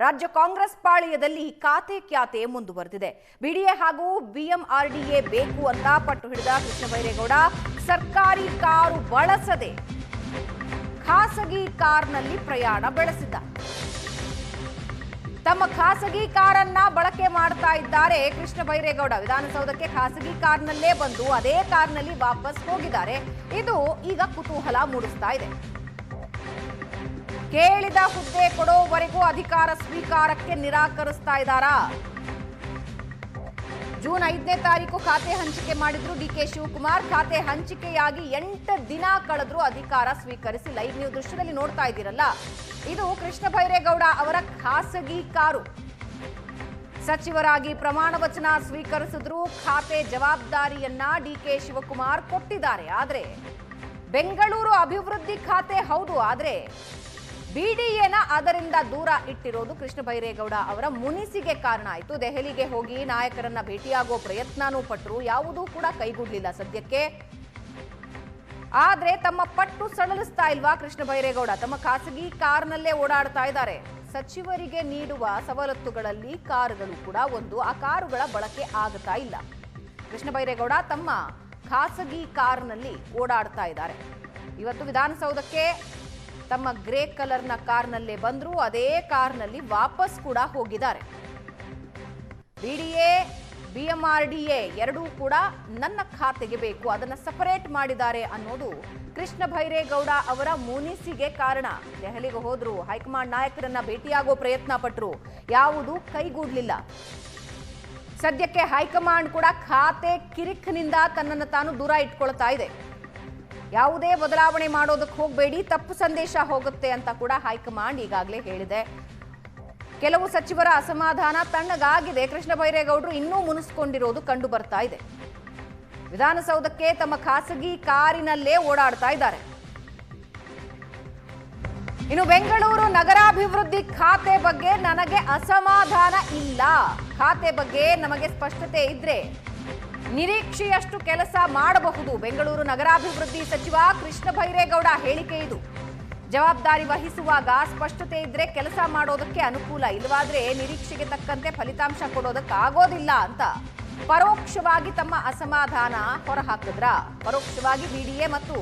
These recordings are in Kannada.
ರಾಜ್ಯ ಕಾಂಗ್ರೆಸ್ ಪಾಳ್ಯದಲ್ಲಿ ಖಾತೆ ಕ್ಯಾತೆ ಮುಂದುವರೆದಿದೆ. ಬಿಡಿಎ ಹಾಗೂ ಬಿಎಂಆರ್ಡಿಎ ಬೇಕು ಅಂತ ಪಟ್ಟು ಹಿಡಿದ ಕೃಷ್ಣ ಬೈರೇಗೌಡ ಸರ್ಕಾರಿ ಕಾರು ಬಳಸದೆ ಖಾಸಗಿ ಕಾರ್ನಲ್ಲಿ ಪ್ರಯಾಣ ಬೆಳೆಸಿದ್ದ. ತಮ್ಮ ಖಾಸಗಿ ಕಾರನ್ನ ಬಳಕೆ ಮಾಡ್ತಾ ಇದ್ದಾರೆ ಕೃಷ್ಣ ಬೈರೇಗೌಡ. ವಿಧಾನಸೌಧಕ್ಕೆ ಖಾಸಗಿ ಕಾರ್ನಲ್ಲೇ ಬಂದು ಅದೇ ಕಾರ್ನಲ್ಲಿ ವಾಪಸ್ ಹೋಗಿದ್ದಾರೆ. ಇದು ಈಗ ಕುತೂಹಲ ಮೂಡಿಸ್ತಾ ಇದೆ. ಕೇಳಿದ ಹುದ್ದೆ ಕೊಡೋವರೆಗೂ ಅಧಿಕಾರ ಸ್ವೀಕಾರಕ್ಕೆ ನಿರಾಕರಿಸ್ತಾ ಇದ್ದಾರಾ? ಜೂನ್ 5ನೇ ತಾರೀಕು ಖಾತೆ ಹಂಚಿಕೆ ಮಾಡಿದ್ರು ಡಿಕೆ ಶಿವಕುಮಾರ್. ಖಾತೆ ಹಂಚಿಕೆಯಾಗಿ 8 ದಿನ ಕಳೆದ್ರು ಅಧಿಕಾರ ಸ್ವೀಕರಿಸಿಲ್ಲ. ಈಗ ನೀವು ದೃಶ್ಯದಲ್ಲಿ ನೋಡ್ತಾ ಇದ್ದೀರಲ್ಲ, ಇದು ಕೃಷ್ಣ ಬೈರೇಗೌಡ ಅವರ ಖಾಸಗಿ ಕಾರು. ಸಚಿವರಾಗಿ ಪ್ರಮಾಣ ವಚನ ಸ್ವೀಕರಿಸಿದ್ರು. ಖಾತೆ ಜವಾಬ್ದಾರಿಯನ್ನ ಡಿಕೆ ಶಿವಕುಮಾರ್ ಕೊಟ್ಟಿದ್ದಾರೆ. ಆದ್ರೆ ಬೆಂಗಳೂರು ಅಭಿವೃದ್ಧಿ ಖಾತೆ ಹೌದು, ಆದ್ರೆ ಬಿಡಿಎನ ಅದರಿಂದ ದೂರ ಇಟ್ಟಿರೋದು ಕೃಷ್ಣ ಬೈರೇಗೌಡ ಅವರ ಮುನಿಸಿಗೆ ಕಾರಣ ಆಯಿತು. ದೆಹಲಿಗೆ ಹೋಗಿ ನಾಯಕರನ್ನ ಭೇಟಿಯಾಗೋ ಪ್ರಯತ್ನನೂ ಪಟ್ಟರು, ಯಾವುದೂ ಕೂಡ ಕೈಗೂಡ್ಲಿಲ್ಲ ಸದ್ಯಕ್ಕೆ. ಆದ್ರೆ ತಮ್ಮ ಪಟ್ಟು ಸಡಲಿಸ್ತಾ ಇಲ್ವಾ ಕೃಷ್ಣ ಬೈರೇಗೌಡ? ತಮ್ಮ ಖಾಸಗಿ ಕಾರ್ನಲ್ಲೇ ಓಡಾಡ್ತಾ ಇದ್ದಾರೆ. ಸಚಿವರಿಗೆ ನೀಡುವ ಸವಲತ್ತುಗಳಲ್ಲಿ ಕಾರುಗಳು ಕೂಡ ಒಂದು. ಆ ಕಾರುಗಳ ಬಳಕೆ ಆಗ್ತಾ ಇಲ್ಲ. ಕೃಷ್ಣ ಬೈರೇಗೌಡ ತಮ್ಮ ಖಾಸಗಿ ಕಾರ್ನಲ್ಲಿ ಓಡಾಡ್ತಾ ಇದ್ದಾರೆ. ಇವತ್ತು ವಿಧಾನಸೌಧಕ್ಕೆ ತಮ್ಮ ಗ್ರೇ ಕಲರ್ನ ಕಾರ್ನಲ್ಲೇ ಬಂದ್ರು, ಅದೇ ಕಾರ್ನಲ್ಲಿ ವಾಪಸ್ ಕೂಡ ಹೋಗಿದ್ದಾರೆ. ಬಿಡಿಎ ಬಿಎಂಆರ್ಡಿಎ ಎರಡೂ ಕೂಡ ನನ್ನ ಖಾತೆಗೆ ಬೇಕು, ಅದನ್ನ ಸಪರೇಟ್ ಮಾಡಿದ್ದಾರೆ ಅನ್ನೋದು ಕೃಷ್ಣ ಬೈರೇಗೌಡ ಅವರ ಮುನಿಸಿಗೆ ಕಾರಣ. ದೆಹಲಿಗೆ ಹೋದ್ರು, ಹೈಕಮಾಂಡ್ ನಾಯಕರನ್ನ ಭೇಟಿಯಾಗೋ ಪ್ರಯತ್ನ ಪಟ್ಟರು, ಯಾವುದೂ ಕೈಗೂಡ್ಲಿಲ್ಲ. ಸದ್ಯಕ್ಕೆ ಹೈಕಮಾಂಡ್ ಕೂಡ ಖಾತೆ ಕಿರಿಕ್ನಿಂದ ತನ್ನನ್ನು ತಾನು ದೂರ ಇಟ್ಕೊಳ್ತಾ ಇದೆ. ಯಾವುದೇ ಬದಲಾವಣೆ ಮಾಡೋದಕ್ಕೆ ಹೋಗಬೇಡಿ, ತಪ್ಪು ಸಂದೇಶ ಹೋಗುತ್ತೆ ಅಂತ ಕೂಡ ಹೈಕಮಾಂಡ್ ಈಗಾಗಲೇ ಹೇಳಿದೆ. ಕೆಲವು ಸಚಿವರ ಅಸಮಾಧಾನ ತಣ್ಣಗಾಗಿದೆ. ಕೃಷ್ಣ ಬೈರೇಗೌಡರು ಇನ್ನೂ ಮುನಿಸ್ಕೊಂಡಿರೋದು ಕಂಡು ಬರ್ತಾ ಇದೆ. ವಿಧಾನಸೌಧಕ್ಕೆ ತಮ್ಮ ಖಾಸಗಿ ಕಾರಿನಲ್ಲೇ ಓಡಾಡ್ತಾ ಇದ್ದಾರೆ. ಇನ್ನು ಬೆಂಗಳೂರು ನಗರಾಭಿವೃದ್ಧಿ ಖಾತೆ ಬಗ್ಗೆ ನನಗೆ ಅಸಮಾಧಾನ ಇಲ್ಲ. ಖಾತೆ ಬಗ್ಗೆ ನಮಗೆ ಸ್ಪಷ್ಟತೆ ಇದ್ರೆ ನಿರೀಕ್ಷೆಯಷ್ಟು ಕೆಲಸ ಮಾಡಬಹುದು. ಬೆಂಗಳೂರು ನಗರಾಭಿವೃದ್ಧಿ ಸಚಿವ ಕೃಷ್ಣ ಬೈರೇಗೌಡ ಹೇಳಿಕೆ ಇದು. ಜವಾಬ್ದಾರಿ ವಹಿಸುವಾಗ ಸ್ಪಷ್ಟತೆ ಇದ್ರೆ ಕೆಲಸ ಮಾಡೋದಕ್ಕೆ ಅನುಕೂಲ, ಇಲ್ಲವಾದ್ರೆ ನಿರೀಕ್ಷೆಗೆ ತಕ್ಕಂತೆ ಫಲಿತಾಂಶ ಕೊಡೋದಕ್ಕಾಗೋದಿಲ್ಲ ಅಂತ ಪರೋಕ್ಷವಾಗಿ ತಮ್ಮ ಅಸಮಾಧಾನ ಹೊರಹಾಕಿದ್ರ. ಪರೋಕ್ಷವಾಗಿ ಬಿಡಿಎ ಮತ್ತು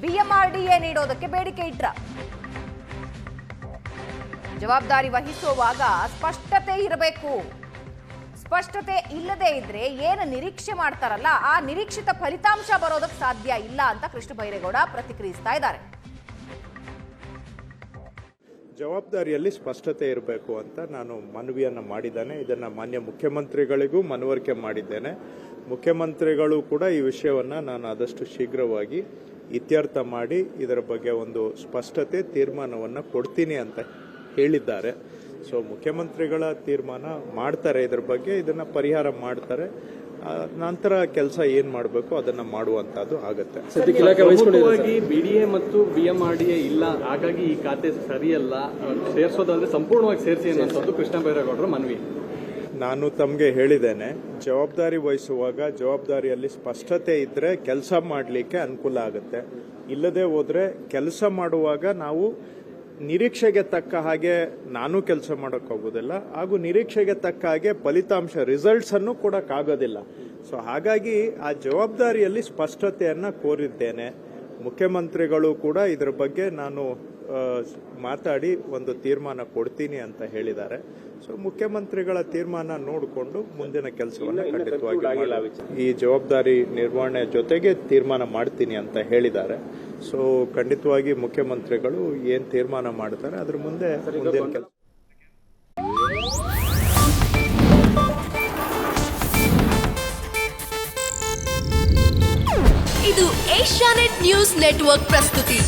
ಬಿಎಂಆರ್ಡಿಎ ನೀಡೋದಕ್ಕೆ ಬೇಡಿಕೆ ಇಟ್ರ. ಜವಾಬ್ದಾರಿ ವಹಿಸುವಾಗ ಸ್ಪಷ್ಟತೆ ಇರಬೇಕು. ಸ್ಪಷ್ಟತೆ ಇಲ್ಲದೆ ಇದ್ರೆ ಏನು ನಿರೀಕ್ಷೆ ಮಾಡ್ತಾರಲ್ಲ, ಆ ನಿರೀಕ್ಷಿತ ಫಲಿತಾಂಶ ಬರೋದಕ್ಕೆ ಸಾಧ್ಯ ಇಲ್ಲ ಅಂತ ಕೃಷ್ಣ ಬೈರೇಗೌಡ ಪ್ರತಿಕ್ರಿಯಿಸ್ತಾ ಇದ್ದಾರೆ. ಜವಾಬ್ದಾರಿಯಲ್ಲಿ ಸ್ಪಷ್ಟತೆ ಇರಬೇಕು ಅಂತ ನಾನು ಮನವಿಯನ್ನು ಮಾಡಿದ್ದೇನೆ. ಇದನ್ನು ಮಾನ್ಯ ಮುಖ್ಯಮಂತ್ರಿಗಳಿಗೂ ಮನವರಿಕೆ ಮಾಡಿದ್ದೇನೆ. ಮುಖ್ಯಮಂತ್ರಿಗಳು ಕೂಡ ಈ ವಿಷಯವನ್ನು ನಾನು ಆದಷ್ಟು ಶೀಘ್ರವಾಗಿ ಇತ್ಯರ್ಥ ಮಾಡಿ ಇದರ ಬಗ್ಗೆ ಒಂದು ಸ್ಪಷ್ಟತೆ ತೀರ್ಮಾನವನ್ನು ಕೊಡ್ತೀನಿ ಅಂತ ಹೇಳಿದ್ದಾರೆ. ಸೊ ಮುಖ್ಯಮಂತ್ರಿಗಳ ತೀರ್ಮಾನ ಮಾಡ್ತಾರೆ, ಇದ್ರ ಬಗ್ಗೆ ಇದನ್ನ ಪರಿಹಾರ ಮಾಡ್ತಾರೆ. ನಂತರ ಕೆಲಸ ಏನ್ ಮಾಡಬೇಕು ಅದನ್ನ ಮಾಡುವಂತದ್ದು ಆಗತ್ತೆ. ಬಿಡಿಎ ಮತ್ತು ಬಿಎಂಆರ್ಡಿಎ ಇಲ್ಲ, ಹಾಗಾಗಿ ಈ ಖಾತೆ ಸರಿಯಲ್ಲ, ಸೇರಿಸೋದಂದ್ರೆ ಸಂಪೂರ್ಣವಾಗಿ ಸೇರಿಸಿ ಅನ್ನೋದು ಕೃಷ್ಣ ಬೈರೇಗೌಡರ ಮನವಿ. ನಾನು ತಮಗೆ ಹೇಳಿದ್ದೇನೆ, ಜವಾಬ್ದಾರಿ ವಹಿಸುವಾಗ ಜವಾಬ್ದಾರಿಯಲ್ಲಿ ಸ್ಪಷ್ಟತೆ ಇದ್ರೆ ಕೆಲಸ ಮಾಡಲಿಕ್ಕೆ ಅನುಕೂಲ ಆಗುತ್ತೆ. ಇಲ್ಲದೆ ಹೋದ್ರೆ ಕೆಲಸ ಮಾಡುವಾಗ ನಾವು ನಿರೀಕ್ಷೆಗೆ ತಕ್ಕ ಹಾಗೆ ನಾನು ಕೆಲಸ ಮಾಡೋಕ್ಕಾಗೋದಿಲ್ಲ, ಹಾಗೂ ನಿರೀಕ್ಷೆಗೆ ತಕ್ಕ ಹಾಗೆ ಫಲಿತಾಂಶ ರಿಸಲ್ಟ್ಸ್ ಅನ್ನು ಕೊಡಕ್ಕಾಗೋದಿಲ್ಲ. ಸೊ ಹಾಗಾಗಿ ಆ ಜವಾಬ್ದಾರಿಯಲ್ಲಿ ಸ್ಪಷ್ಟತೆಯನ್ನ ಕೋರಿದ್ದೇನೆ. ಮುಖ್ಯಮಂತ್ರಿಗಳು ಕೂಡ ಇದರ ಬಗ್ಗೆ ನಾನು ಮಾತಾಡಿ ಒಂದು ತೀರ್ಮಾನ ಕೊಡ್ತೀನಿ ಅಂತ ಹೇಳಿದ್ದಾರೆ. ಸೊ ಮುಖ್ಯಮಂತ್ರಿಗಳ ತೀರ್ಮಾನ ನೋಡಿಕೊಂಡು ಮುಂದಿನ ಕೆಲಸವನ್ನು ಖಂಡಿತವಾಗಿ ಈ ಜವಾಬ್ದಾರಿ ನಿರ್ವಹಣೆ ಜೊತೆಗೆ ತೀರ್ಮಾನ ಮಾಡ್ತೀನಿ ಅಂತ ಹೇಳಿದ್ದಾರೆ. ಸೊ ಖಂಡಿತವಾಗಿ ಮುಖ್ಯಮಂತ್ರಿಗಳು ಏನ್ ತೀರ್ಮಾನ ಮಾಡ್ತಾರೆ ಅದ್ರ ಮುಂದಿನ ಕೆಲಸ. ಇದು ಏಷ್ಯಾನೆಟ್ ನ್ಯೂಸ್ ನೆಟ್ವರ್ಕ್ ಪ್ರಸ್ತುತಿ.